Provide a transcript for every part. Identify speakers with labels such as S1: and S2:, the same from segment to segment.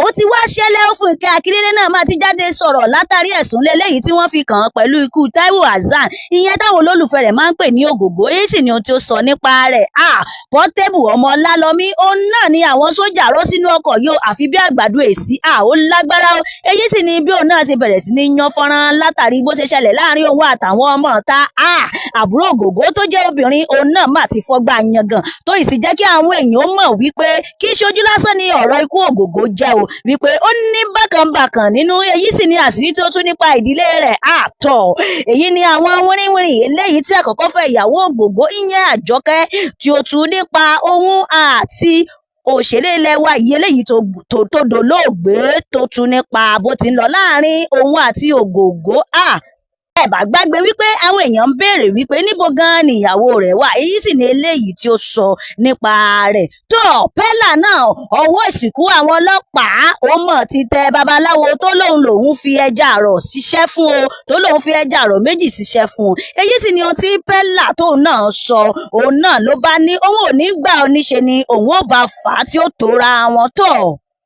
S1: ó ti wá ṣẹlẹ̀ ó Fúnkẹ́ Akíndélé náà máa ti jáde sọ̀rọ̀ látàrí ẹ̀sùn lélẹ́yìí tí wọ́n fi kàn án pẹ̀lú ikú Taiwo Hassan ìyẹn táwọn olólùfẹ́ rẹ̀ máa ń pè ní Ògògó èyí sì ni ohun tí ó sọ nípa rẹ̀. Portable ọmọ Ọlálọ́mí òun náà ni àwọn sójà rọ́ sínú ọkọ̀ yóò àfi bí àgbàdo èsì ó lágbára o èyí sì ni bí òun náà ti bẹ̀rẹ̀ sí ní yan fọ́nrán látàrí bó ṣe ṣẹlẹ̀ láàrin òun àtàwọn ọmọ ọ̀tá àbúrò Ògògó tó jẹ́ obìnrin òun náà mà ti fọ́gbà yangàn tó sì jẹ́ kí àwọn èèyàn mọ̀ wípé kì í ṣojú lásán ni ọ̀rọ̀ ikú Ògògó jẹ́ o wípé ó ní bákànbàkàn nínú èyí sì ni àṣírí tó tún nípa ìdílé rẹ̀ àtọ̀ èyí ni àwọn wíríwíri eléyìí tí àkọ́kọ́ fẹ́ ìyàwó Ògògó ìyẹn Àjọkẹ́ tí ó tún nípa òun àti òṣèré ilẹ̀ wa yìí eléyìí tó dolóògbé tó tún nípa bó ti ń lọ láàrin òun àti Ògògó ẹ bá gbàgbé wípé àwọn èèyàn ń béèrè wípé níbo gan ni ìyàwó rẹ̀ wà èyí sì ni eléyìí tí ó sọ nípa rẹ̀ tó Pẹ́là náà ọwọ́ ìsìnkú àwọn ọlọ́pàá ó mọ̀ ti tẹ babaláwo tó lòun fi ẹja àrọ̀ ṣiṣẹ́ fún o tó lòun fi ẹja àrọ̀ méjì ṣiṣẹ́ fún o èyí sì ni ohun tí Pẹ́là tóun náà sọ òun náà ló bá ní òun ò ní gbà ọ níṣe ni òun ò bá fà á tí ó tóra wọn tó.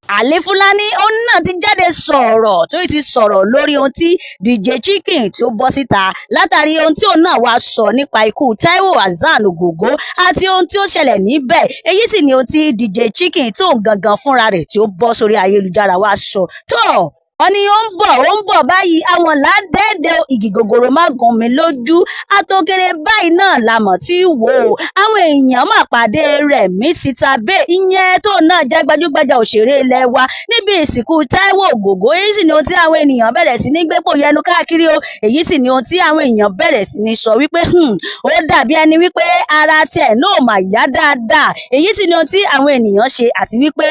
S1: Ali Fúlàní òun náà ti jáde sọ̀rọ̀ tó ti sọ̀rọ̀ lórí ohun tí DJ Chicken tí ó bọ́ síta látàrí ohun tí òun náà wá sọ nípa ikú Taiwo Hassan Ògògó àti ohun tí ó ṣẹlẹ̀ níbẹ̀ èyí sì ni ohun tí DJ Chicken tó ń gangan fúnra rẹ̀ tí ó bọ́ sórí ayélujára wá sọ tó wọ́n ní ó ń bọ̀ báyìí àwọn ládẹ́ẹ̀dẹ́ igi gogoro má gùn mí lójú àtòkèrè báyìí náà la mọ̀ tí wò ó àwọn èèyàn máa pàdé Rẹ̀mí Sitabe ìyẹn tó náà jẹ́ gbajúgbajà òṣèré ilẹ̀ wa níbi ìsìnkú Taiwo Ògògó èyí sì ni ohun tí àwọn ènìyàn bẹ̀rẹ̀ sí ní gbépò yẹnu káàkiri o èyí sì ni ohun tí àwọn èèyàn bẹ̀rẹ̀ sí ní sọ wípé ó dàbí ẹni wípé ara tiẹ̀ náà mà yá dáadáa èyí sì ni ohun tí àwọn ènìyàn ṣe àti wípé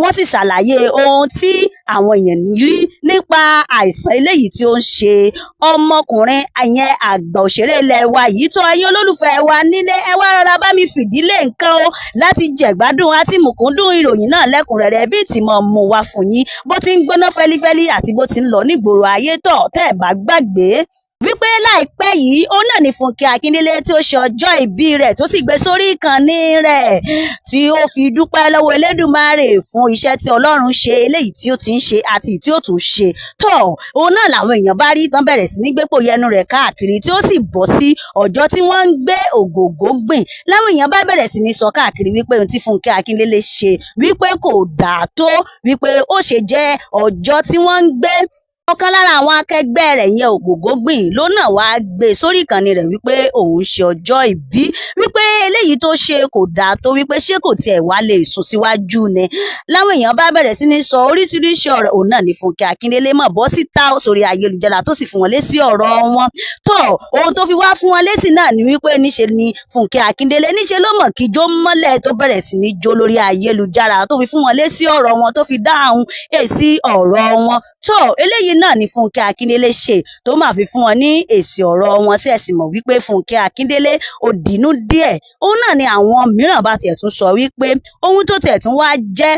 S1: wọ́n sì ṣàlàyé ohun tí àwọn èèyàn rí nípa àìsàn eléyìí tí ó ń ṣe ọmọkùnrin àyẹn àgbà òṣèré ilẹ̀ wa yìí tó ẹ̀yin olólùfẹ́ wa nílé ẹ wá rọra bá mi fìdílé nǹkan o láti jẹ̀gbádùn àti mùkúndùn ìròyìn náà lẹ́kùnrẹ́rẹ́ bí tí mo mú wá fún yín bó ti ń gbóná fẹ́lífẹ́lí àti bó ti ń lọ nígboro ayé tọ̀ tẹ́ ẹ̀ bá gbàgbé wípé láìpẹ́ yìí ó náà ní Fúnkẹ́ Akíndélé tí ó ṣe ọjọ́ ìbí rẹ̀ tó sì gbé sórí ìkànnì rẹ̀ tí ó fi dúpẹ́ lọ́wọ́ Elédùmarè fún iṣẹ́ tí Ọlọ́run ṣe eléyìí tí ó ti ń ṣe àti tí ó tún ṣe tó òun náà làwọn èèyàn bá rí tán bẹ̀rẹ̀ sí ní gbépò yẹnu rẹ̀ káàkiri tí ó sì bọ́ sí ọjọ́ tí wọ́n ń gbé Ògògó gbìn láwọn èèyàn bá bẹ̀rẹ̀ sí ní sọ káàkiri wípé ohun tí Fúnkẹ́ Akíndélé ṣe wípé kò dáa tó wípé ó ṣe jẹ́ ọjọ́ tí wọ́n ń gbé ọ̀kan lára àwọn akẹgbẹ́ rẹ̀ yẹn Ògògó gbìn ló náà wá gbé sórí ìkànnì rẹ̀ wípé òun ṣe ọjọ́ ìbí wípé eléyìí tó ṣe kò dáa tó wípé ṣé kò tiẹ̀ wá lè sún síwájú ni láwọn èèyàn bá bẹ̀rẹ̀ sí ní sọ oríṣiríṣi ọ̀rọ̀ òun náà ní Fúnkẹ́ Akíndélé mọ̀ bọ́ síta sórí ayélujára tó sì fún wọn lésì ọ̀rọ̀ wọn tó ohun tó fi wá fún wọn lésì náà ni wípé níṣe ni Fúnkẹ́ Akíndélé níṣe ló mọ̀ kí jó mọ́lẹ̀ tó bẹ̀rẹ̀ sí ní jó lórí ayélujára tó fi fún wọn lésì ọ̀rọ̀ wọn tó fi dáhùn èsì ọ̀rọ̀ wọn tó eléyìí náà ni Fúnkẹ́ Akíndélé ṣe tó máa fi fún wọn ní èsì ọ̀rọ̀ wọn sí ẹ̀sìn mọ̀ wípé Fúnkẹ́ Akíndélé ò dínú díẹ̀ òun náà ni àwọn mìíràn bá tiẹ̀ tún sọ wípé ohun tó tiẹ̀ tún wá jẹ́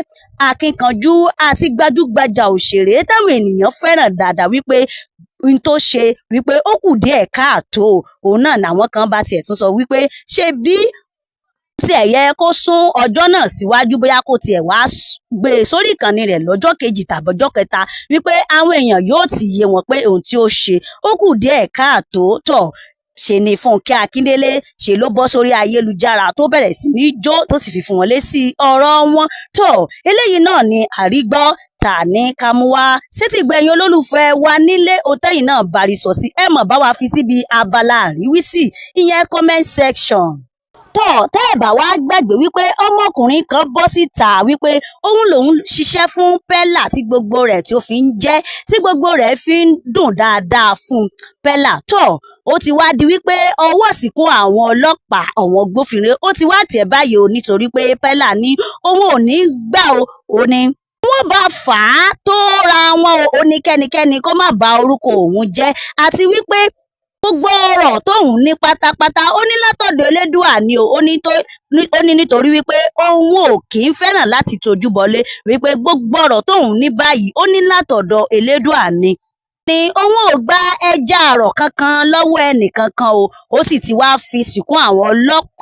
S1: akínkanjú àti gbajúgbajà òṣèré táwọn ènìyàn fẹ́ràn dáadáa wípé n tó ṣe wípé ó kù díẹ̀ káàtó òun náà làwọn kan bá tiẹ̀ tún sọ wípé ṣe bí tiẹ̀ yẹ kó sún ọjọ́ náà síwájú bóyá kó tiẹ̀ wá gbé sórí ìkànnì rẹ̀ lọ́jọ́ kejì tàbí ọjọ́ kẹta wípé àwọn èèyàn yóò ti yé wọn pé ohun tí ó ṣe ó kù díẹ̀ káàtó tọ̀ ṣe ni Fúnkẹ́ Akíndélé ṣe ló bọ́ sórí ayélujára tó bẹ̀rẹ̀ sí ní jó tó sì fi fún wọn lésì ọ̀rọ̀ wọn tó eléyìí náà ni àrígbọ́ ta ní kámúwá sétí gbẹ̀yìn olólùfẹ́ wa nílé òtẹ́yìn náà bari sọ sí ẹ mọ̀ bá wa fi síbi abala àríwísí ìyẹn comment section tẹ́ ẹ̀ bá wá gbàgbé wípé ọmọkùnrin kan bọ́ síta wípé òun lòun ṣiṣẹ́ fún Pẹ́là tí gbogbo rẹ̀ tí ó fi ń jẹ́ tí gbogbo rẹ̀ fi ń dùn dáadáa fún Pẹ́là ó ti wá di wípé ọwọ́ síkún àwọn ọlọ́pàá àwọn gbófinró ó ti wá tẹ̀ báyìí o nítorí pé Pẹ́là ní òun ò ní gbà ó ní wọ́n bá fà á tó ra wọn ò ní kẹ́nikẹ́ni kó má bà orúkọ òun jẹ́ àti wípé gbogbo ọ̀rọ̀ tóun ní pátápátá ó ní látọ̀dọ̀ Elédùà ni ó ní nítorí wípé òun ò kì í fẹ́ràn láti tójú bọlé wípé gbogbo ọ̀rọ̀ tóun ní báyìí ó ní látọ̀dọ̀ Elédùà ni ní òun ò gba ẹja àrọ̀ kankan lọ́wọ́ ẹnìkankan ó sì ti wá fi sìnkún àwọn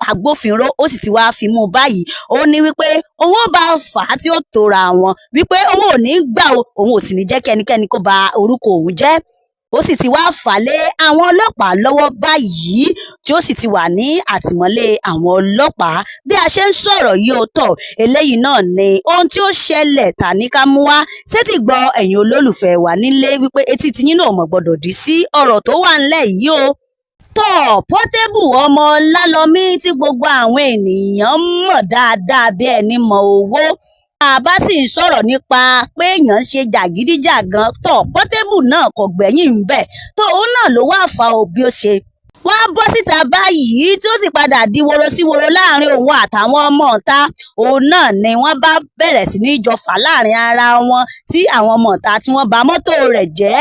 S1: agbófinró ó sì ti wá fi mú báyìí ó ní wípé òun ò bá fà á tí ó tóra wọn wípé òun ò ní gbà òun ò sì ní jẹ́ kí ẹnikẹ́ni kó ba orúkọ òun jẹ́ ó sì ti wá fà lé àwọn ọlọ́pàá lọ́wọ́ báyìí tí ó sì ti wà ní àtìmọ́lé àwọn ọlọ́pàá bí a ṣe ń sọ̀rọ̀ yìí ó tọ̀ eléyìí náà ni ohun tí ó ṣẹlẹ̀ ta ní ká mú wá sétí gbọ́ ẹ̀yin olólùfẹ́ wa nílé wípé etí tiyín náà mọ̀ gbọ́dọ̀ dì sí ọ̀rọ̀ tó wà ńlẹ̀ yìí o tọ́ Portable ọmọ Lálọ́mí tí gbogbo àwọn ènìyàn mọ̀ dáadáa bí ẹni mọ owó àbá sì ń sọ̀rọ̀ nípa pé èèyàn ń ṣe jàgídíjàgan tọ́ Portable náà kò gbẹ̀yìn ń bẹ̀ tó òun náà ló wá fa òbí ó ṣe wá bọ́ síta báyìí tí ó sì padà di woro sí woro láàrin òun àtàwọn ọmọ ọ̀ta òun náà ni wọ́n bá bẹ̀rẹ̀ sí ní jọ fà láàrin ara wọn tí àwọn ọmọ ọ̀ta tí wọ́n bà mọ́tò rẹ̀ jẹ́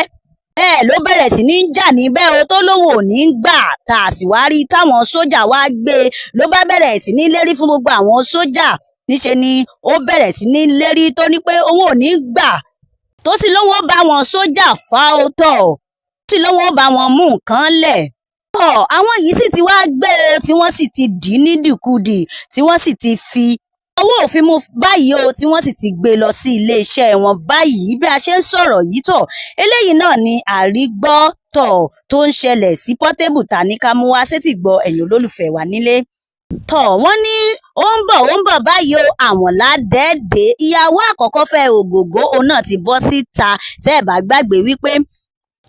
S1: bẹ́ẹ̀ ló bẹ̀rẹ̀ sí ní jà níbẹ̀ o tó lóun ò ní gbà tá a sì wá rí táwọn sójà wá gbé ló bá bẹ̀rẹ̀ sí ní lérí fún gbogbo àwọn sójà níṣe ni ó bẹ̀rẹ̀ sí ní lérí tó ní pé òun ò ní gbà tó sì lóun ó bá wọn sójà fà ó tọ̀ tó sì lóun ó bá wọn mú nǹkan lẹ̀ àwọn yìí sì ti wá gbé tí wọ́n sì ti dì í ní dìkudì tí wọ́n sì ti fi ọwọ́ òfin mú báyìí o tí wọ́n sì ti gbé lọ sí iléeṣẹ́ wọn báyìí bí a ṣe ń sọ̀rọ̀ yìí tọ̀ eléyìí náà ni àrígbọ́tọ̀ tó ń ṣẹlẹ̀ sí Portable ta ní ká mú wá sétí gbọ́ ẹ̀yin olólùfẹ́ wa nílé tọ̀ wọ́n ní ó ń bọ̀ báyìí o àwọn ládẹ́ẹ̀dẹ́ ìyàwó àkọ́kọ́ fẹ́ Ògògó òun náà ti bọ́ síta tẹ́ ẹ̀ bá gbàgbé wípé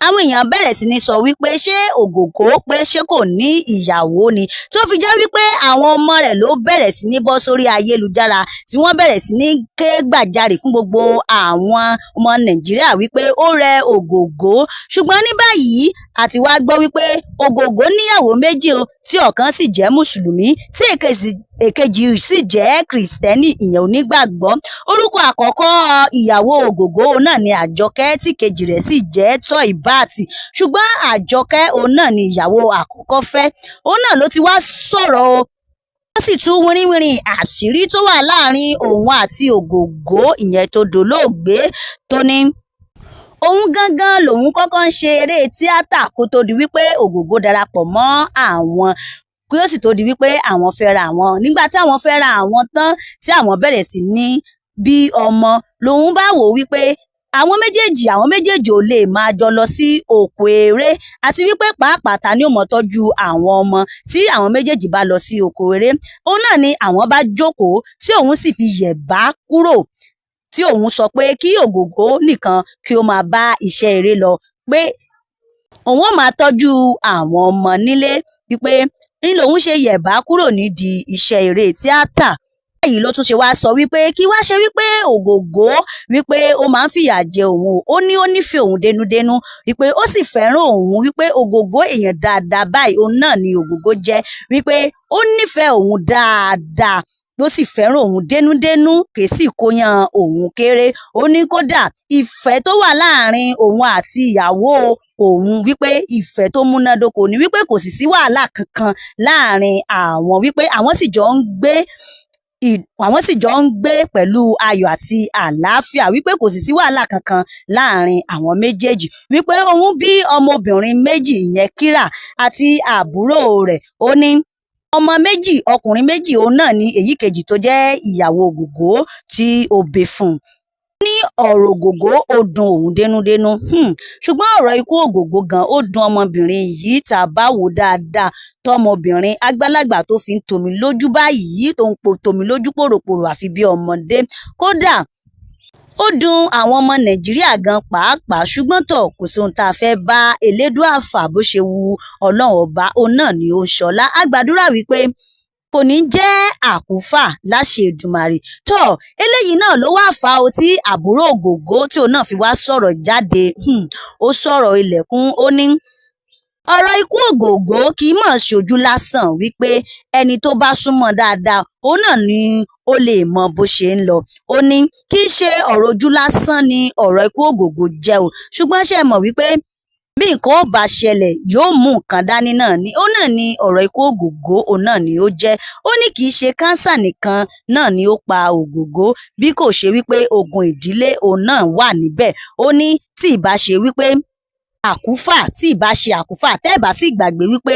S1: àwọn èèyàn bẹ̀rẹ̀ sí ní sọ wípé ṣé Ògògó pé ṣé kò ní ìyàwó ni tó fi jẹ́ wípé àwọn ọmọ rẹ̀ ló bẹ̀rẹ̀ sí ní bọ́ sórí ayélujára tí wọ́n bẹ̀rẹ̀ sí ní ké gbàjarè fún gbogbo àwọn ọmọ Nàìjíríà wípé ó rẹ Ògògó ṣùgbọ́n ní báyìí àti wá gbọ́ wípé Ògògó níyàwó méjì o tí ọ̀kan sì jẹ́ mùsùlùmí tí èkejì sì jẹ́ kìrìsìtẹ́nì ìyẹn onígbàgbọ́ orúkọ àkọ́kọ́ ìyàwó Ògògó náà ni Àjọkẹ́ tí kejì rẹ̀ sì jẹ́ Toyìbát ṣùgbọ́n Àjọkẹ́ òun náà ni ìyàwó àkọ́kọ́ fẹ́ òun náà ló ti wá sọ̀rọ̀ o wọ́n sì tún wínrínwínrín àṣírí tó wà láàrin òun àti Ògògó ìyẹn tó dolóògbé tó ní òun gangan lòun kọ́kọ́ ń ṣe eré tíátà kó tó di wípé Ògògó darapọ̀ mọ́ àwọn kí ó sì tó di wípé àwọn fẹ́ra àwọn nígbà tí àwọn fẹ́ra àwọn tán tí àwọn bẹ̀rẹ̀ sí ní bí ọmọ lòun bá wò wípé àwọn méjèèjì ò lè máa jọ lọ sí oko eré àti wípé pàápàá ta ni ó mọ̀ tọ́jú àwọn ọmọ tí àwọn méjèèjì bá lọ sí oko eré òun náà ni àwọn bá jókòó tí òun sì fi yẹ̀bá kúrò tí òun sọ pé kí Ògògó nìkan kí ó máa bá iṣẹ́ eré lọ pé òun ó máa tọ́jú àwọn ọmọ nílé wípé ní lòun ṣe yẹ̀bá kúrò nídìí iṣẹ́ eré tíátà báyìí ló tún ṣe wá sọ wípé kí wá ṣe wípé Ògògó wípé ó máa ń fìyà jẹ òun ó ní ó nífẹ̀ẹ́ òun dénúdénú wípé ó sì fẹ́ràn òun wípé Ògògó èèyàn dáadáa báyìí òun náà ni Ògògó jẹ́ wípé ó nífẹ̀ẹ́ òun dáadáa ló sì fẹ́ràn òun dénúdénú kì í sì kóyan òun kéré ó ní kódà ìfẹ́ tó wà láàrin òun àti ìyàwó òun wípé ìfẹ́ tó múnádóko ni wípé kò sì sí wàhálà kankan láàrin àwọn wípé àwọn sì jọ ń gbé pẹ̀lú ayọ̀ àti àlàáfíà wípé kò sì sí wàhálà kankan láàrin àwọn méjèèjì wípé òun bí ọmọbìnrin méjì ìyẹn Kíra àti àbúrò rẹ̀ ó ní ọmọ méjì ọkùnrin méjì òun náà ni èyí kejì tó jẹ́ ìyàwó Ògògó tí ó bí fún un ní ọ̀rọ̀ Ògògó ó dùn òun dénúdénú ṣùgbọ́n ọ̀rọ̀ ikú Ògògó gan ó dùn ọmọbìnrin yìí tá a bá wò dáadáa tọmọbìnrin àgbàlagbà tó fi ń tòmí lójú báyìí tó ń tòmí lójú pòròpòrò àfi bí ọmọdé kódà ó dùn àwọn ọmọ Nàìjíríà gan pàápàá ṣùgbọ́n tó kò sí ohun tá a fẹ́ bá Elédùà fà bó ṣe wu Ọlọ́run ọba òun náà ni ó ń ṣọlá a gbàdúrà wípé kò ní jẹ́ àkúfà láṣẹ Èdùmàrè tó eléyìí náà ló wá fà ó tí àbúrò Ògògó tí òun náà fi wá sọ̀rọ̀ jáde ó sọ̀rọ̀ ilẹ̀kùn ó ní ọ̀rọ̀ ikú Ògògó kì í mọ̀ ṣojú lásán wípé ẹni tó bá súnmọ́ dáadáa òun náà ni ó lè mọ bó ṣe ń lọ ó ní kì í ṣe ọ̀rọ̀ ojú lásán ni ọ̀rọ̀ ikú Ògògó jẹ́ o ṣùgbọ́n ṣe mọ̀ wípé bí nǹkan ó bá ṣẹlẹ̀ yóò mú nǹkan dání náà ni ó náà ni ọ̀rọ̀ ikú Ògògó òun náà ni ó jẹ́ ó ní kì í ṣe kánsà nìkan náà ni ó pa Ògògó bí kò ṣe wípé ogun ìdílé òun náà wà níbẹ̀ ó ní tí ìbá ṣe wípé àkúfà tí ìbá ṣe àkúfà tẹ́ ẹ̀ bá sì gbàgbé wípé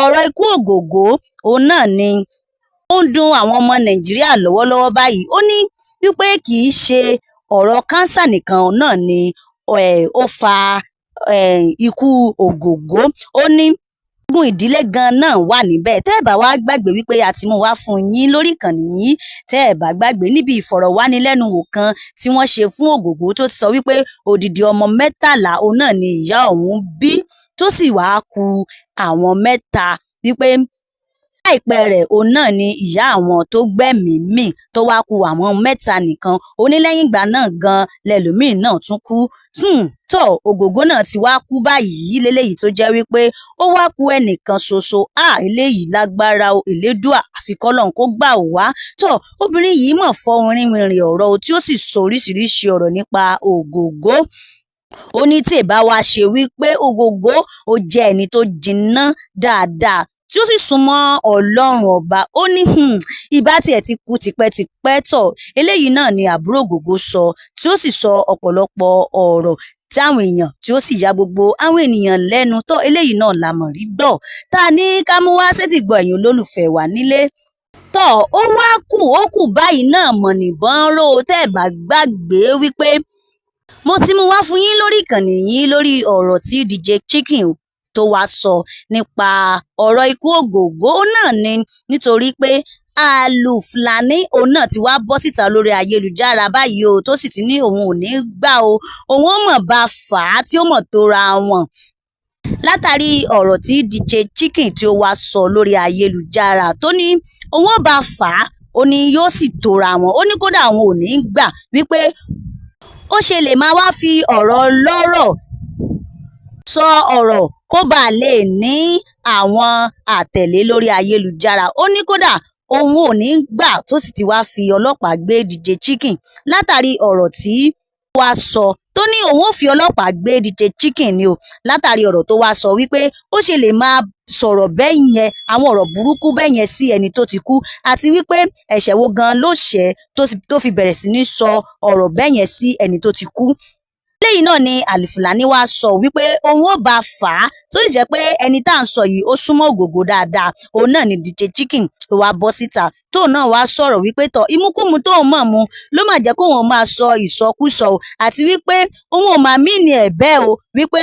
S1: ọ̀rọ̀ ikú Ògògó òun náà ni ó ń dùn àwọn ọmọ Nàìjíríà lọ́wọ́lọ́wọ́ báyìí. Ó ní wípé kì í ṣe ọ̀rọ̀ kánsà nìkan náà ni ó fa ikú Ògògó. Ó ní ogun ìdílé gan náà wà níbẹ̀. Tẹ́ ẹ̀ bá wá gbàgbé wípé a ti mú wá fún yín lórí ìkànnì yìí, tẹ́ ẹ̀ bá gbàgbé níbi ìfọ̀rọ̀wánilẹ́nuwò kan tí wọ́n ṣe fún Ògògó tó ti sọ wípé odidi ọmọ 13 òun náà ni ìyá òun bí, tó sì wá kù àwọn 3 wípé láìpẹ́ rẹ̀ òun náà ni ìyá àwọn tó gbẹ̀mí mì tó wá kù àwọn 3 nìkan. Ó ní lẹ́yìn ìgbà náà gan lẹ́lòmíì náà tún kú. Tó Ògògó náà ti wá kú báyìí léléyìí tó jẹ́ wípé ó wá kù ẹnìkan ṣoṣo. Eléyìí lágbára o, Elédùà àfi k'Ọlọ́run kó gbà wá. Tó obìnrin yìí mọ̀ fọ́ rinrinrin ọ̀rọ̀ tí ó sì sọ oríṣiríṣi ọ̀rọ̀ nípa Ògògó. Ó ní tí ìbá wa ṣe wípé Ògògó ó jẹ́ ẹni tó jìnnà dáadáa tí ó sì súnmọ́ Ọlọ́run ọba. Ó ní ìbá tiẹ̀ ti kú tipẹ́tipẹ́. Tó eléyìí náà ni àbúrò Ògògó sọ, tí ó sì sọ ọ̀pọ̀lọpọ̀ ọ̀rọ̀ tí àwọn èèyàn tí ó sì ya gbogbo àwọn ènìyàn lẹ́nu. Tó eléyìí náà la mọ̀ rí gbọ́ tá a ní ká mú wá sétí gbọ́ ẹ̀yin olólùfẹ́ wa nílé. Tó ó wá kù báyìí náà mọ̀ nìbọn ró. Tẹ́ ẹ̀ bá gbàgbé wípé mo ti mú wá fún yín lórí ìkànnì yìí lórí ọ̀rọ̀ tí DJ Chicken tó wá sọ nípa ọ̀rọ̀ ikú Ògògó náà ni nítorí pé Alufulany òun náà ti wá bọ́ síta lórí ayélujára báyìí o, tó sì ti ní òun ò ní gbà o, òun ó mọ̀ bá fà á tí ó mọ̀ tó ra wọn látàrí ọ̀rọ̀ tí DJ Chicken tí ó wá sọ lórí ayélujára tó ní òun ó bá fà á, ó ní yóò sì tó ra wọn. Ó ní kódà àwọn ò ní gbà wípé ó ṣe lè máa wá fi ọ̀rọ̀ lọ́rọ̀ sọ ọ̀rọ̀ kó bàa lè ní àwọn àtẹ̀lé lórí ayélujára. Ó ní kódà òun ò ní gbà, tó sì ti wá fi ọlọ́pàá gbé DJ Chicken látàrí ọ̀rọ̀ tí ó wá sọ. Tó ní òun ò fi ọlọ́pàá gbé DJ Chicken ni o látàrí ọ̀rọ̀ tó wá sọ wípé ó ṣe lè máa sọ̀rọ̀ bẹ́ẹ̀ yẹn, àwọn ọ̀rọ̀ burúkú bẹ́ẹ̀ yẹn sí ẹni tó ti kú, àti wípé ẹ̀ṣẹ̀ wo gan ló ṣẹ̀ tó fi bẹ̀rẹ̀ sí ní sọ ọ̀rọ̀ bẹ́ẹ̀ yẹn sí ẹni tó ti kú. Lẹ́yìn náà ni Alufulany wá sọ wípé òun ó bá fà á, tó sì jẹ́ pé ẹni tá à ń sọ yìí ó súnmọ́ Ògògó dáadáa. Òun náà ni DJ Chicken tó wá bọ́ síta tóun náà wá sọ̀rọ̀ wípé tọ̀ ìmúkúmu tóun mọ̀ mu ló máa jẹ́ kóun máa sọ ìsọkúsọ o, àti wípé òun ò máa mí ní ẹ̀bẹ̀ o, wípé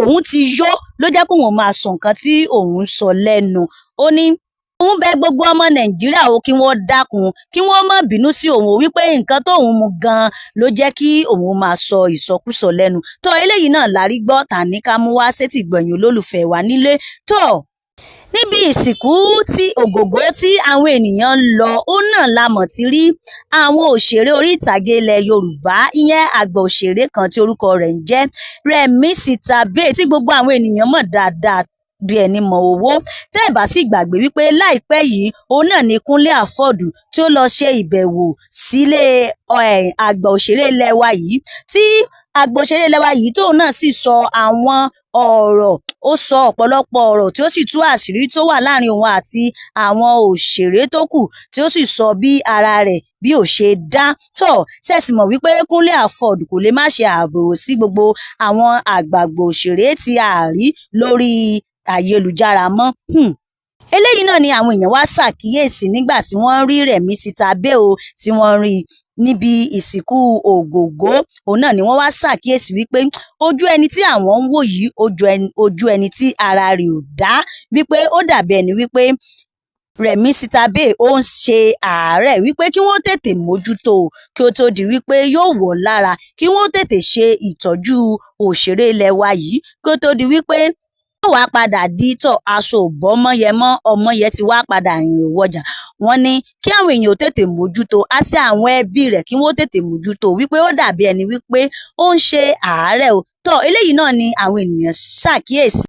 S1: òun ti yó ló jẹ́ kóun máa sọ nǹkan tí òun sọ lẹ́nu. Ó ní òun bẹ̀ gbogbo ọmọ Nàìjíríà o kí wọ́n dákun, kí wọ́n má bínú sí òun wípé nǹkan tóun mu gan ló jẹ́ kí òun máa sọ ìsọkúsọ lẹ́nu. Tó eléyìí náà la rí gbọ́ tà ní ká mú wá sétí gbọ̀nyìn olólùfẹ́ wa nílé. Tó níbi ìsìnkú tí Ògògó tí àwọn ènìyàn ń lọ, ó náà la mọ̀ ti rí àwọn òṣèré orí ìtàgé ilẹ̀ Yorùbá, ìyẹn àgbà òṣèré kan tí orúkọ rẹ̀ ń jẹ́ Rẹ̀mí Sitabe tí gbogbo àwọn ènìyàn mọ̀ dáadáa bí ẹni mọ owó. Tẹ́ ẹ̀ bá sì gbàgbé wípé láìpẹ́ yìí òun náà ni Kúnlé Afọ́ọ̀dù tí ó lọ ṣe ìbẹ̀wò sílé àgbà òṣèré ilẹ̀ wa yìí, tí àgbà òṣèré ilẹ̀ wa yìí tóun náà sì sọ àwọn ọ̀rọ̀, ó sọ ọ̀pọ̀lọpọ̀ ọ̀rọ̀ tí ó sì tú àṣírí tó wà láàrin òun àti àwọn òṣèré tó kù, tí ó sì sọ bí ara rẹ̀ bí ò ṣe dá. Tó ṣẹ̀sì mọ̀ wípé Kúnlé Afọ́ọ̀dù kò lè má ṣe àbẹ̀wò sí gbogbo àwọn àgbààgbà òṣèré tí a rí lórí ayélujára mọ́. Eléyìí náà ni àwọn èèyàn wá ṣàkíyèsí nígbà tí wọ́n rí Rẹ̀mí Sitabe o, tí wọ́n rí níbi ìsìnkú Ògògó. Òun náà ni wọ́n wá ṣàkíyèsí wípé ojú ẹni tí àwọn ń wò yìí ojú ẹni tí ara rẹ̀ ò dá, wípé ó dàbí ẹni wípé Rẹ̀mí Sitabe ó ń ṣe àárẹ̀, wípé kí wọ́n tètè mójútó kí ó tó di wípé yóò wọ̀ lára, kí wọ́n tètè ṣe ìtọ́jú òṣèré ilẹ̀ wa yìí kí ó tó di wípé yóò wá padà di tọ̀ aṣọ òbọ́mọyẹ mọ́ ọmọ yẹn ti wá padà rìnrìn wọjà. Wọ́n ní kí àwọn èèyàn tètè mójútó, àti àwọn ẹbí rẹ̀ kí wọ́n tètè mójútó, wípé ó dàbí ẹni wípé ó ń ṣe àárẹ̀ o. Tó eléyìí náà ni àwọn ènìyàn ṣàkíyèsí.